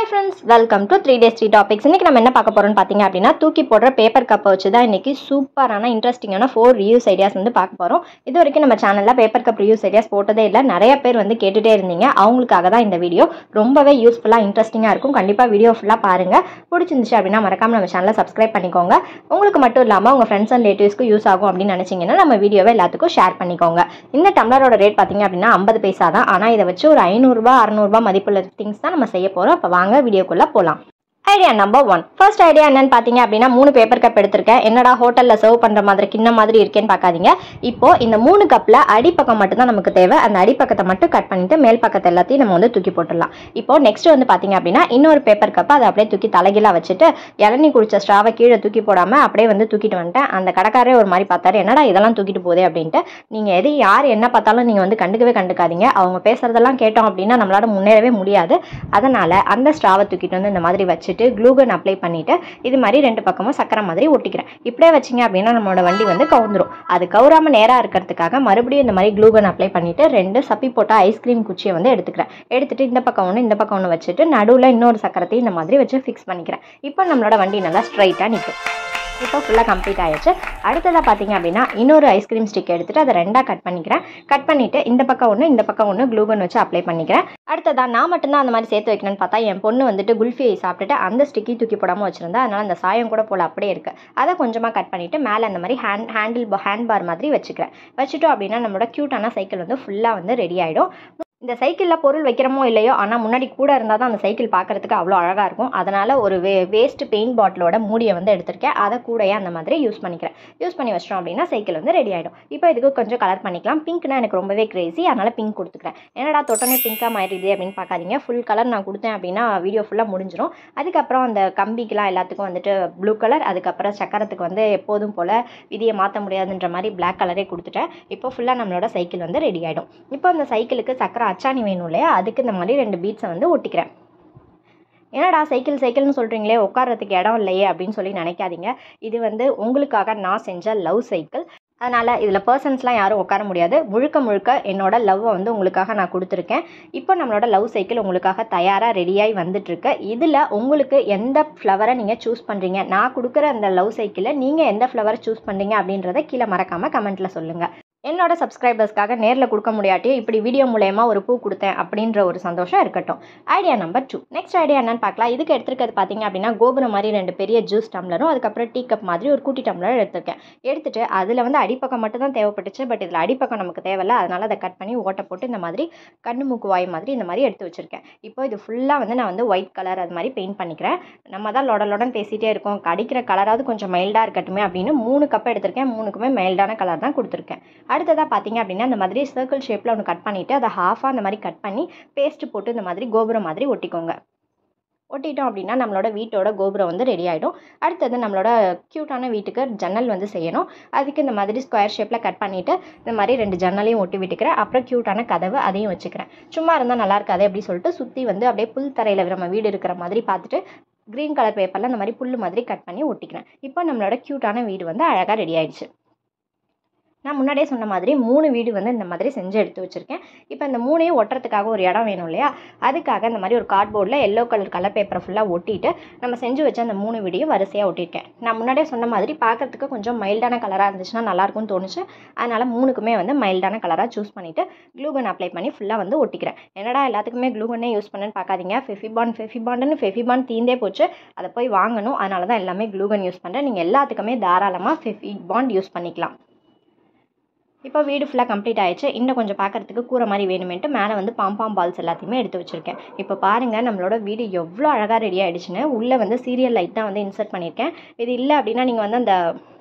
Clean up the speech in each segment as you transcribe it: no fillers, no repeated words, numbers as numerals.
friends, welcome to 3 days 3 topics. இன்னைக்கு நம்ம என்ன பார்க்க போறோம்னு பாத்தீங்க அப்படினா தூக்கி போடுற பேப்பர் கப்பை வச்சு தான் இன்னைக்கு சூப்பரான இன்ட்ரஸ்டிங்கான 4 ரிவ்யூஸ் ஐடியாஸ் வந்து பார்க்க போறோம். இது வரைக்கும் நம்ம சேனல்ல பேப்பர் கப் ரிவ்யூஸ் ஐடியாஸ் போட்டதே இல்ல. நிறைய பேர் வந்து கேட்டுட்டே இருந்தீங்க. அவங்களுக்காக தான் இந்த வீடியோ. ரொம்பவே யூஸ்ஃபுல்லா இன்ட்ரஸ்டிங்கா இருக்கும். கண்டிப்பா வீடியோ ஃபுல்லா பாருங்க. பிடிச்சிருந்துச்சு அப்படினா மறக்காம நம்ம சேனலை சப்ஸ்கிரைப் பண்ணிக்கோங்க. உங்களுக்கு மட்டும் இல்லாம உங்க ஃப்ரெண்ட்ஸ் அண்ட் ரிலேட்டிவ்ஸ்க்கு யூஸ் ஆகும் அப்படின்னு நினைச்சீங்கன்னா நம்ம வீடியோவை எல்லாத்துக்கும் ஷேர் பண்ணிக்கோங்க. இந்த டம்ளரோட ரேட் பாத்தீங்க அப்படினா 50 பைசா தான். ஆனா இதை வச்சு ஒரு 500 ரூபாய் 600 ரூபாய் மதிப்புள்ள திங்ஸ் தான் நம்ம செய்ய போறோம். அப்ப வாங்க வீடியோக்குள்ள போலாம். Idea number 1. ஃபர்ஸ்ட் ஐடியா என்னன்னு பாத்தீங்க அப்படின்னா 3 பேப்பர் கப் எடுத்திருக்கேன். என்னடா ஹோட்டல்ல சர்வ் பண்ற மாதிரி கிண்ண மாதிரி இருக்கேன்னு பார்க்காதீங்க. இப்போ இந்த 3 கப்ல அடிப்பக்கம் மட்டும் தான் நமக்கு தேவை. அந்த அடிப்பக்கத்தை மட்டும் கட் பண்ணிட்டு மேல் பக்கத்தை எல்லாத்தையும் நம்ம வந்து தூக்கி போட்டுடலாம். இப்போ நெக்ஸ்ட் வந்து பாத்தீங்க அப்படின்னா இன்னொரு பேப்பர் கப் அதை அப்படியே தூக்கி தலைகீழா வச்சுட்டு இளநீ குடிச்ச ஸ்ட்ராவை கீழே தூக்கி போடாம அப்படியே வந்து தூக்கிட்டு வந்துட்டேன். அந்த கடைக்காரே ஒரு மாதிரி பார்த்தாரு, என்னடா இதெல்லாம் தூக்கிட்டு போதே அப்படின்ட்டு. நீங்க எது யார் என்ன பார்த்தாலும் நீங்க வந்து கண்டுக்காதீங்க. அவங்க பேசுறதெல்லாம் கேட்டோம் அப்படின்னா நம்மளால முன்னேறவே முடியாது. அதனால அந்த ஸ்ட்ராவை தூக்கிட்டு வந்து இந்த மாதிரி வச்சுட்டு க்ளூகன் அப்ளை பண்ணிட்டு இது மாதிரி ரெண்டு பக்கமும் சக்கரை மாதிரி ஒட்டிக்கிறேன். இப்படியே வச்சிங்க அப்படின்னா நம்மளோட வண்டி வந்து கவுந்துரும். அது கவுராம நேரா இருக்கிறதுக்காக மறுபடியும் இந்த மாதிரி க்ளூகன் அப்ளை பண்ணிட்டு 2 சப்பி போட்ட ஐஸ்கிரீம் குச்சியை வந்து எடுத்துட்டு இந்த பக்கம் ஒன்று இந்த பக்கம் ஒன்று வச்சுட்டு நடுவில் இன்னொரு சக்கரத்தையும் இந்த மாதிரி வச்சு ஃபிக்ஸ் பண்ணிக்கிறேன். இப்போ நம்மளோட வண்டி நல்லா ஸ்ட்ரைட்டாக நிற்கும். இப்போ ஃபுல்லாக கம்ப்ளீட் ஆயிடுச்சு. அடுத்ததாக பார்த்தீங்க அப்படின்னா இன்னொரு ஐஸ்கிரீம் ஸ்டிக் எடுத்துட்டு அதை 2ஆக கட் பண்ணிக்கிறேன். கட் பண்ணிட்டு இந்த பக்கம் ஒன்று க்ளூகன் வச்சு அப்ளை பண்ணிக்கிறேன். அடுத்ததான் நான் மட்டும்தான் அந்த மாதிரி சேர்த்து வைக்கணும்னு பார்த்தா என் பொண்ணு வந்துட்டு குல்ஃபியை சாப்பிட்டுட்டு அந்த ஸ்டிக்கி தூக்கி போடாமல் வச்சிருந்தா. அதனால அந்த சாயம் கூட போல அப்படியே இருக்கு. அதை கொஞ்சமாக கட் பண்ணிட்டு மேலே அந்த மாதிரி ஹேண்ட் பார் மாதிரி வச்சுட்டோம் அப்படின்னா நம்மளோட க்யூட்டான சைக்கிள் வந்து ஃபுல்லாக வந்து ரெடி ஆகிடும். இந்த சைக்கிளில் பொருள் வைக்கிறமோ இல்லையோ, ஆனால் முன்னாடி கூட இருந்தால் தான் அந்த சைக்கிள் பார்க்குறதுக்கு அவ்வளோ அழகாக இருக்கும். அதனால் ஒரு வேஸ்ட் பெயிண்ட் பாட்டிலோட மூடியை வந்து எடுத்திருக்கேன். அதை கூடயே அந்த மாதிரி யூஸ் பண்ணி வச்சிட்டோம் அப்படின்னா சைக்கிள் வந்து ரெடி ஆகிடும். இப்போ இதுக்கு கொஞ்சம் கலர் பண்ணிக்கலாம். பிங்க்னா எனக்கு ரொம்பவே கிரேசி, அதனால் பிங்க் கொடுத்துக்கிறேன். என்னடா தொட்டனே பிங்காக மாறிடுது அப்படின்னு பார்க்காதீங்க. ஃபுல் கலர் நான் கொடுத்தேன் அப்படின்னா வீடியோ ஃபுல்லாக முடிஞ்சிடும். அதுக்கப்புறம் அந்த கம்பிக்கெலாம் எல்லாத்துக்கும் வந்துட்டு ப்ளூ கலர், அதுக்கப்புறம் சக்கரத்துக்கு வந்து எப்போதும் போல் விதியை மாற்ற முடியாதுன்ற மாதிரி பிளாக் கலரே கொடுத்துட்டேன். இப்போ ஃபுல்லாக நம்மளோட சைக்கிள் வந்து ரெடி ஆகிடும். இப்போ அந்த சைக்கிளுக்கு சக்கரை அச்சாணி வேணும் இல்லையா, அதுக்கு இந்த மாதிரி 2 பீட்ஸை வந்து ஒட்டிக்கிறேன். என்னடா சைக்கிள்னு சொல்கிறீங்களே, உட்காரத்துக்கு இடம் இல்லையே அப்படின்னு சொல்லி நினைக்காதீங்க. இது வந்து உங்களுக்காக நான் செஞ்ச லவ் சைக்கிள். அதனால் இதில் பர்சன்ஸ்லாம் யாரும் உட்கார முடியாது. முழுக்க என்னோட லவ்வை வந்து உங்களுக்காக நான் கொடுத்துருக்கேன். இப்போ நம்மளோட லவ் சைக்கிள் உங்களுக்காக தயாராக ரெடியாகி வந்துட்டுருக்கு. இதில் உங்களுக்கு எந்த ஃப்ளவரை நீங்கள் சூஸ் பண்ணுறீங்க, நான் கொடுக்குற அந்த லவ் சைக்கிளில் நீங்கள் எந்த ஃப்ளவரை சூஸ் பண்ணுறீங்க அப்படின்றத கீழே மறக்காமல் கமெண்ட்டில் சொல்லுங்கள். என்னோட சப்ஸ்கிரைபர்ஸ்க்காக நேரில் கொடுக்க முடியாட்டி இப்படி வீடியோ மூலயமா ஒரு பூ கொடுத்தேன் அப்படின்ற ஒரு சந்தோஷம் இருக்கட்டும். Idea number 2. நெக்ஸ்ட் ஐடியா என்னன்னு பார்க்கலாம். இதுக்கு எடுத்துருக்கிறது பார்த்தீங்க அப்படின்னா கோபுரம் மாதிரி 2 பெரிய ஜூஸ் டம்ளரும் அதுக்கப்புறம் டீ கப் மாதிரி ஒரு குட்டி டம்ளர் எடுத்துட்டு அதில் வந்து அடிப்பக்கம் மட்டும் தான் தேவைப்பட்டுச்சு. பட் இதில் அடிப்பக்கம் நமக்கு தேவையில்ல. அதனால் அதை கட் பண்ணி ஓட்டை போட்டு இந்த மாதிரி கண்ணு மூக்கு வாய் மாதிரி இந்த மாதிரி எடுத்து வச்சிருக்கேன். இப்போ இது ஃபுல்லாக வந்து நான் வந்து ஒயிட் கலர் அது மாதிரி பெயிண்ட் பண்ணிக்கிறேன். நம்ம தான் லொடன் பேசிகிட்டே இருக்கோம், அடிக்கிற கலராவது கொஞ்சம் மைல்டாக இருக்கட்டுமே அப்படின்னு 3 கப் எடுத்திருக்கேன். 3க்குமே மைல்டான கலர் தான் கொடுத்துருக்கேன். அடுத்ததாக பார்த்தீங்க அப்படின்னா இந்த மாதிரி சர்க்கிள் ஷேப்பில் ஒன்று கட் பண்ணிவிட்டு அதை ஹாஃபாக அந்த மாதிரி கட் பண்ணி பேஸ்ட் போட்டு இந்த மாதிரி கோபுரம் மாதிரி ஒட்டிட்டோம் அப்படின்னா நம்மளோட வீட்டோட கோபுரம் வந்து ரெடி ஆகிடும். அடுத்தது நம்மளோட க்யூட்டான வீட்டுக்கு ஜன்னல் வந்து செய்யணும். அதுக்கு இந்த மாதிரி ஸ்கொயர் ஷேப்பில் கட் பண்ணிவிட்டு இந்த மாதிரி 2 ஜன்னலையும் ஒட்டி விட்டுக்கிறேன். அப்புறம் க்யூட்டான கதவு அதையும் வச்சுக்கிறேன். சும்மா இருந்தால் நல்லா இருக்காது அப்படி சொல்லிட்டு சுற்றி வந்து அப்படியே புல் தரையில் நம்ம வீடு இருக்கிற மாதிரி பார்த்துட்டு க்ரீன் கலர் பேப்பரில் இந்த மாதிரி புல் மாதிரி கட் பண்ணி ஒட்டிக்கிறேன். இப்போ நம்மளோட க்யூட்டான வீடு வந்து அழகாக ரெடி ஆயிடுச்சு. நான் முன்னாடியே சொன்ன மாதிரி 3 வீடு வந்து இந்த மாதிரி செஞ்சு எடுத்து வச்சுருக்கேன். இப்போ இந்த 3ஐயும் ஒட்டுறதுக்காக ஒரு இடம் வேணும் இல்லையா, அதுக்காக இந்த மாதிரி ஒரு கார்ட்போர்டில் எல்லோ கலர் பேப்பரை ஃபுல்லாக ஒட்டிட்டு நம்ம செஞ்சு வச்ச அந்த 3 வீடையும் வரிசையாக ஒட்டியிருக்கேன். நான் முன்னாடியே சொன்ன மாதிரி பார்க்குறதுக்கு கொஞ்சம் மைல்டான கலராக இருந்துச்சுன்னா நல்லாயிருக்கும்னு தோணுச்சு. அதனால் 3க்குமே வந்து மைல்டான கலராக சூஸ் பண்ணிவிட்டு க்ளூகன் அப்ளை பண்ணி ஃபுல்லாக வந்து ஒட்டிக்கிறேன். என்னடா எல்லாத்துக்குமே க்ளூகனே யூஸ் பண்ணுன்னு பார்க்காதீங்க. ஃபெஃபிபாண்டுன்னு தீந்தே போச்சு. அதை போய் வாங்கணும். அதனால தான் எல்லாமே க்ளூகன் யூஸ் பண்ணுறேன். நீங்கள் எல்லாத்துக்குமே தாராளமாக ஃபெஃபிபாண்ட் யூஸ் பண்ணிக்கலாம். இப்போ வீடு ஃபுல்லாக கம்ப்ளீட் ஆயிடுச்சு. இன்னும் கொஞ்சம் பார்க்குறதுக்கு கூரை மாதிரி வேணுமென்ட்டு மேலே வந்து பாம்பாம் பால்ஸ் எல்லாத்தையுமே எடுத்து வச்சுருக்கேன். இப்போ பாருங்கள் நம்மளோட வீடு எவ்வளோ அழகாக ரெடி ஆகிடுச்சுன்னு. உள்ளே வந்து சீரியல் லைட் தான் வந்து இன்சர்ட் பண்ணியிருக்கேன். இது இல்லை அப்படின்னா நீங்கள் வந்து அந்த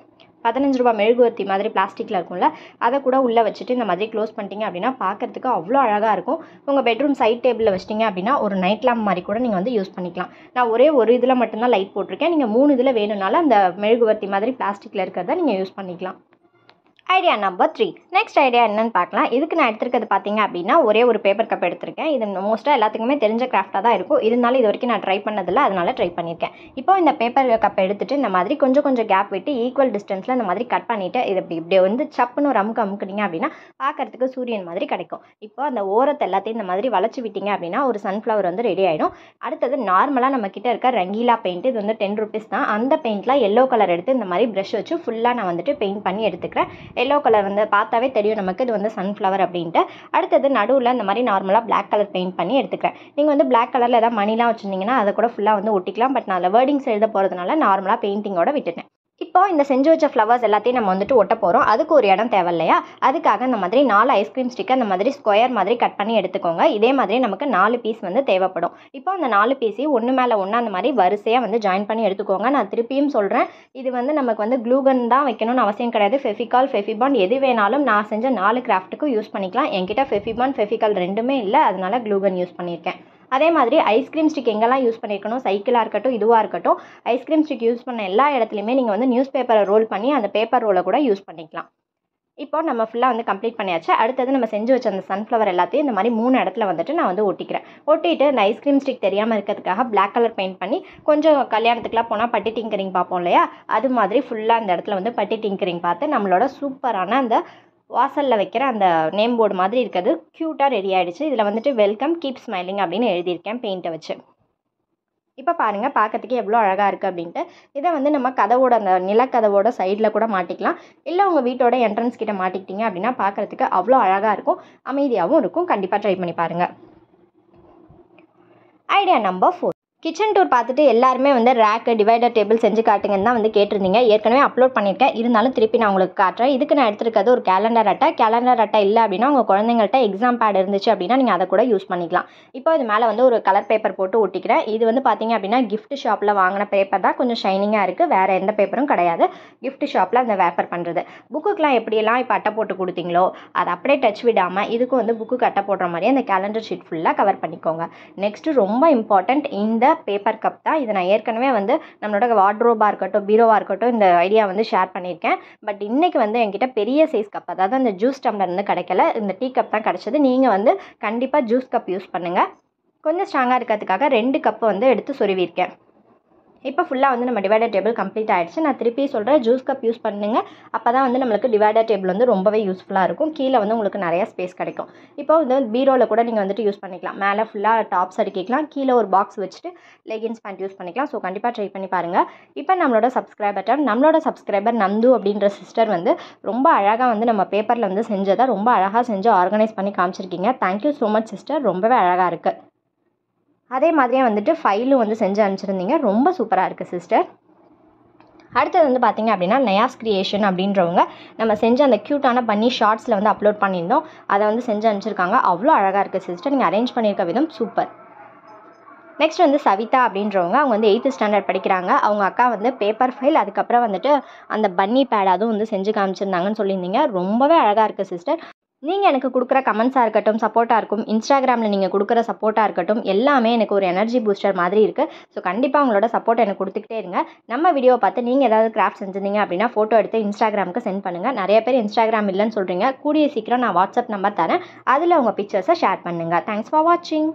15 ரூபாய் மெழுகுவர்த்தி மாதிரி பிளாஸ்டிக்கில் இருக்கும்ல, அதை கூட உள்ளே வச்சுட்டு இந்த மாதிரி க்ளோஸ் பண்ணிட்டீங்க அப்படின்னா பார்க்குறதுக்கு அவ்வளோ அழகாக இருக்கும். உங்கள் பெட்ரூம் சைட் டேபிளில் வச்சிட்டிங்க அப்படின்னா ஒரு நைட் லேம்ப் மாதிரி கூட நீங்கள் வந்து யூஸ் பண்ணிக்கலாம். நான் ஒரே ஒரு இதில் மட்டும்தான் லைட் போட்டிருக்கேன். நீங்கள் 3 இதில் வேணும்னாலும் அந்த மெழுகுவர்த்தி மாதிரி பிளாஸ்டிக்கில் இருக்கிறத நீங்கள் யூஸ் பண்ணிக்கலாம். Idea number 3. நெக்ஸ்ட் ஐடியா என்னன்னு பார்க்கலாம். இதுக்கு நான் எடுத்துருக்கிறது பார்த்தீங்க அப்படின்னா ஒரே ஒரு பேப்பர் கப் எடுத்திருக்கேன். இது மோஸ்ட்டாக எல்லாத்துக்குமே தெரிஞ்ச கிராஃப்டாக தான் இருக்கும். இருந்தாலும் இது வரைக்கும் நான் ட்ரை பண்ணதில்லை, அதனால ட்ரை பண்ணியிருக்கேன். இப்போ இந்த பேப்பர் கப் எடுத்துட்டு இந்த மாதிரி கொஞ்சம் கேப் விட்டு ஈக்குவல் டிஸ்டன்ஸில் இந்த மாதிரி கட் பண்ணிவிட்டு இது இப்படி வந்து சப்புன்னு ஒரு அமுக்குனீங்க அப்படின்னா பார்க்கறதுக்கு சூரியன் மாதிரி கிடைக்கும். இப்போ அந்த ஓரத்தை எல்லாத்தையும் இந்த மாதிரி வளைச்சி விட்டீங்க அப்படின்னா ஒரு சன்ஃப்ளவர் வந்து ரெடி ஆகிடும். அடுத்தது நார்மலாக நம்ம கிட்ட இருக்க ரங்கீலா பெயிண்ட், இது வந்து 10 rupees தான். அந்த பெயிண்டில் எல்லோ கலர் எடுத்து இந்த மாதிரி ப்ரஷ் வச்சு ஃபுல்லாக நான் வந்துட்டு பெயிண்ட் பண்ணி எடுத்துக்கிறேன். எல்லோ கலர் வந்து பார்த்தாவே தெரியும் நமக்கு இது வந்து சன்ஃப்ளவர் அப்படின்ட்டு. அடுத்தது நடுவில் இந்த மாதிரி நார்மலாக பிளாக் கலர் பெயிண்ட் பண்ணி எடுத்துக்கிறேன். நீங்கள் வந்து பிளாக் கலரில் ஏதாவது மணிலாம் வச்சுருந்தீங்கன்னா அதை கூட ஃபுல்லாக வந்து ஒட்டிக்கலாம். பட் நான் அதில் வேர்டிங்ஸ் எழுத போகிறதுனால நார்மலாக பெயிண்டிங்கோட விட்டுட்டேன். இப்போ இந்த செஞ்சு வச்ச ஃப்ளவர்ஸ் எல்லாத்தையும் நம்ம வந்துட்டு ஒட்ட போகிறோம். அதுக்கு ஒரு இடம் தேவை இல்லையா? அதுக்காக இந்த மாதிரி 4 ஐஸ்கிரீம் ஸ்டிக்கை இந்த மாதிரி ஸ்கொயர் மாதிரி கட் பண்ணி எடுத்துக்கோங்க. இதே மாதிரி நமக்கு 4 பீஸ் வந்து தேவைப்படும். இப்போ அந்த 4 பீஸையும் ஒன்று மேலே ஒன்று அந்த மாதிரி வரிசையாக வந்து ஜாயின் பண்ணி எடுத்துக்கோங்க. நான் திருப்பியும் சொல்கிறேன், இது வந்து நமக்கு வந்து க்ளூகன் தான் வைக்கணும்னு அவசியம் கிடையாது. ஃபெஃபிகால், ஃபெஃபிபாண்ட் எது வேணாலும் நான் செஞ்ச 4 கிராஃப்ட்டுக்கும் யூஸ் பண்ணிக்கலாம். என்கிட்ட ஃபெஃபிபாண்ட், ஃபெஃபிகால் ரெண்டுமே இல்லை, அதனால க்ளூகன் யூஸ் பண்ணியிருக்கேன். அதே மாதிரி ஐஸ்கிரீம் ஸ்டிக் எங்கெல்லாம் யூஸ் பண்ணியிருக்கணும், சைக்கிளாக இருக்கட்டும் இதுவாக இருக்கட்டும், ஐஸ்கிரீம் ஸ்டிக் யூஸ் பண்ண எல்லா இடத்துலையுமே நீங்கள் வந்து நியூஸ் பேப்பரை ரோல் பண்ணி அந்த பேப்பர் ரோலை கூட யூஸ் பண்ணிக்கலாம். இப்போ நம்ம ஃபுல்லாக வந்து கம்ப்ளீட் பண்ணியாச்சு. அடுத்தது நம்ம செஞ்சு வச்ச அந்த சன்ஃப்ளவர் எல்லாத்தையும் இந்த மாதிரி 3 இடத்துல வந்துட்டு நான் வந்து ஒட்டிக்கிறேன். ஒட்டிட்டு அந்த ஐஸ்கிரீம் ஸ்டிக் தெரியாமல் இருக்கிறதுக்காக பிளாக் கலர் பெயிண்ட் பண்ணி கொஞ்சம் கல்யாணத்துக்குலாம் போனால் பட்டி டிங்கரிங் பார்ப்போம் இல்லையா, அது மாதிரி ஃபுல்லாக அந்த இடத்துல வந்து பட்டி டிங்கரிங் பார்த்து நம்மளோட சூப்பரான அந்த வாசலில் வைக்கிற அந்த நேம் போர்டு மாதிரி இருக்கிறது க்யூட்டாக ரெடி ஆகிடுச்சு. இதில் வந்துட்டு வெல்கம் கீப் ஸ்மைலிங் அப்படின்னு எழுதியிருக்கேன் பெயிண்ட்டை வச்சு. இப்போ பாருங்கள், பார்க்கறதுக்கு எவ்வளோ அழகாக இருக்குது அப்படின்ட்டு. இதை வந்து நம்ம கதவோட அந்த நிலக்கதவோட சைடில் கூட மாட்டிக்கலாம். இல்லை உங்கள் வீட்டோட என்ட்ரன்ஸ் கிட்ட மாட்டிக்கிட்டீங்க அப்படின்னா பார்க்குறதுக்கு அவ்வளோ அழகாக இருக்கும், அமைதியாகவும் இருக்கும். கண்டிப்பாக ட்ரை பண்ணி பாருங்கள். Idea number 4. கிச்சன் டூர் பார்த்துட்டு எல்லாருமே வந்து ரேக்கு டிவைடர் டேபிள் செஞ்சு காட்டுங்கன்னு தான் வந்து கேட்டிருந்தீங்க. ஏற்கனவே அப்லோட் பண்ணியிருக்கேன், இருந்தாலும் திருப்பி நான் உங்களுக்கு காட்டுறேன். இதுக்கு நான் எடுத்துருக்கிறது ஒரு கேலண்டர் அட்டை. கேலண்டர் அட்டை இல்லை அப்படின்னா உங்கள் குழந்தைங்கள்ட்ட எக்ஸாம் பேட் இருந்துச்சு அப்படின்னா நீங்கள் அதை கூட யூஸ் பண்ணிக்கலாம். இப்போ இது மேலே வந்து ஒரு கலர் பேப்பர் போட்டு ஒட்டிக்கிறேன். இது வந்து பார்த்தீங்க அப்படின்னா கிஃப்ட் ஷாப்பில் வாங்கின பேப்பர் தான், கொஞ்சம் ஷைனிங்காக இருக்குது, வேறு எந்த பேப்பரும் கிடையாது. கிஃப்ட் ஷாப்பில் அந்த வேப்பர் பண்ணுறது. புக்குக்கெலாம் எப்படியெல்லாம் இப்போ அட்டை போட்டு கொடுத்தீங்களோ அதை அப்படியே டச் விடாமல் இதுக்கும் வந்து புக்கு அட்டை போடுற மாதிரி அந்த கேலண்டர் ஷீட் ஃபுல்லாக கவர் பண்ணிக்கோங்க. நெக்ஸ்ட்டு ரொம்ப இம்பார்ட்டண்ட் இந்த பேப்பர் கப் தான். இது நான் ஏற்கனவே வந்து நம்மளோட வார்ட்ரோபாக இருக்கட்டும், பீரோவாக இருக்கட்டும் இந்த ஐடியா வந்து ஷேர் பண்ணியிருக்கேன். பட் இன்றைக்கி வந்து என்கிட்ட பெரிய சைஸ் கப், அதாவது அந்த ஜூஸ் டம்ளர் வந்து கிடைக்கல, இந்த டீ கப் தான் கிடச்சிது. நீங்கள் வந்து கண்டிப்பாக ஜூஸ் கப் யூஸ் பண்ணுங்கள். கொஞ்சம் ஸ்ட்ராங்காக இருக்கிறதுக்காக 2 கப்பு வந்து எடுத்து சொருவிருக்கேன். இப்போ ஃபுல்லாக வந்து நம்ம டிவைடர் டேபிள் கம்ப்ளீட் ஆகிடுச்சு. நான் திருப்பி சொல்கிறேன், ஜூஸ் கப் யூஸ் பண்ணுங்கள். அப்போ தான் வந்து நம்மளுக்கு டிவைடர் டேபிள் வந்து ரொம்பவே யூஸ்ஃபுல்லாக இருக்கும். கீழே வந்து உங்களுக்கு நிறையா ஸ்பேஸ் கிடைக்கும். இப்போ வந்து பீரோவில் கூட நீங்கள் வந்துட்டு யூஸ் பண்ணிக்கலாம். மேலே ஃபுல்லாக டாப்ஸ் அடிக்கலாம், கீழே ஒரு பாக்ஸ் வச்சுட்டு லெகின்ஸ் பேண்ட் யூஸ் பண்ணிக்கலாம். ஸோ கண்டிப்பாக ட்ரை பண்ணி பாருங்கள். இப்போ நம்மளோட சப்ஸ்கிரைபர் நந்து அப்படின்ற சிஸ்டர் வந்து ரொம்ப அழகாக வந்து நம்ம பேப்பரில் வந்து செஞ்சதை ரொம்ப அழகாக செஞ்சு ஆர்கனைஸ் பண்ணி காமிச்சிருக்கீங்க. தேங்க்யூ ஸோ மச் சிஸ்டர், ரொம்பவே அழகாக இருக்குது. அதே மாதிரியே வந்துட்டு ஃபைலும் வந்து செஞ்சு அனுப்பிச்சிருந்தீங்க, ரொம்ப சூப்பராக இருக்குது சிஸ்டர். அடுத்தது வந்து பார்த்திங்க அப்படின்னா நயாஸ் கிரியேஷன் அப்படின்றவங்க நம்ம செஞ்ச அந்த க்யூட்டான பன்னி ஷார்ட்ஸில் வந்து அப்லோட் பண்ணியிருந்தோம். அதை வந்து செஞ்சு அனுப்பிச்சிருக்காங்க. அவ்வளோ அழகாக இருக்குது சிஸ்டர், நீங்கள் அரேஞ்ச் பண்ணியிருக்க விதம் சூப்பர். நெக்ஸ்ட் வந்து சவிதா அப்படின்றவங்க, அவங்க வந்து 8th ஸ்டாண்டர்ட் படிக்கிறாங்க. அவங்க அக்கா வந்து பேப்பர் ஃபைல், அதுக்கப்புறம் வந்துட்டு அந்த பன்னி பேட் அதுவும் வந்து செஞ்சு காமிச்சிருந்தாங்கன்னு சொல்லியிருந்தீங்க. ரொம்பவே அழகாக இருக்குது சிஸ்டர். நீங்கள் எனக்கு கொடுக்குற கமெண்ட்ஸாக இருக்கட்டும், சப்போர்ட்டாக இருக்கும், இன்ஸ்டாகிராமில் நீங்கள் கொடுக்குற சப்போர்ட்டாக இருக்கட்டும், எல்லாமே எனக்கு ஒரு எனர்ஜி பூஸ்டர் மாதிரி இருக்குது. ஸோ கண்டிப்பாக உங்களோட சப்போர்ட் எனக்கு கொடுத்துக்கிட்டே இருங்க. நம்ம வீடியோவை பார்த்து நீங்கள் ஏதாவது கிராஃப்ட் செஞ்சிருந்தீங்க அப்படின்னா ஃபோட்டோ எடுத்து இன்ஸ்டாகிராமுக்கு சென்ட் பண்ணுங்கள். நிறைய பேர் இன்ஸ்டாகிராம் இல்லைன்னு சொல்கிறீங்க. கூடிய சீக்கிரம் நான் வாட்ஸ்அப் நம்பர் தரேன், அதில் உங்கள் பிக்சர்ஸை ஷேர் பண்ணுங்கள். தேங்க்ஸ் ஃபார் வாட்சிங்.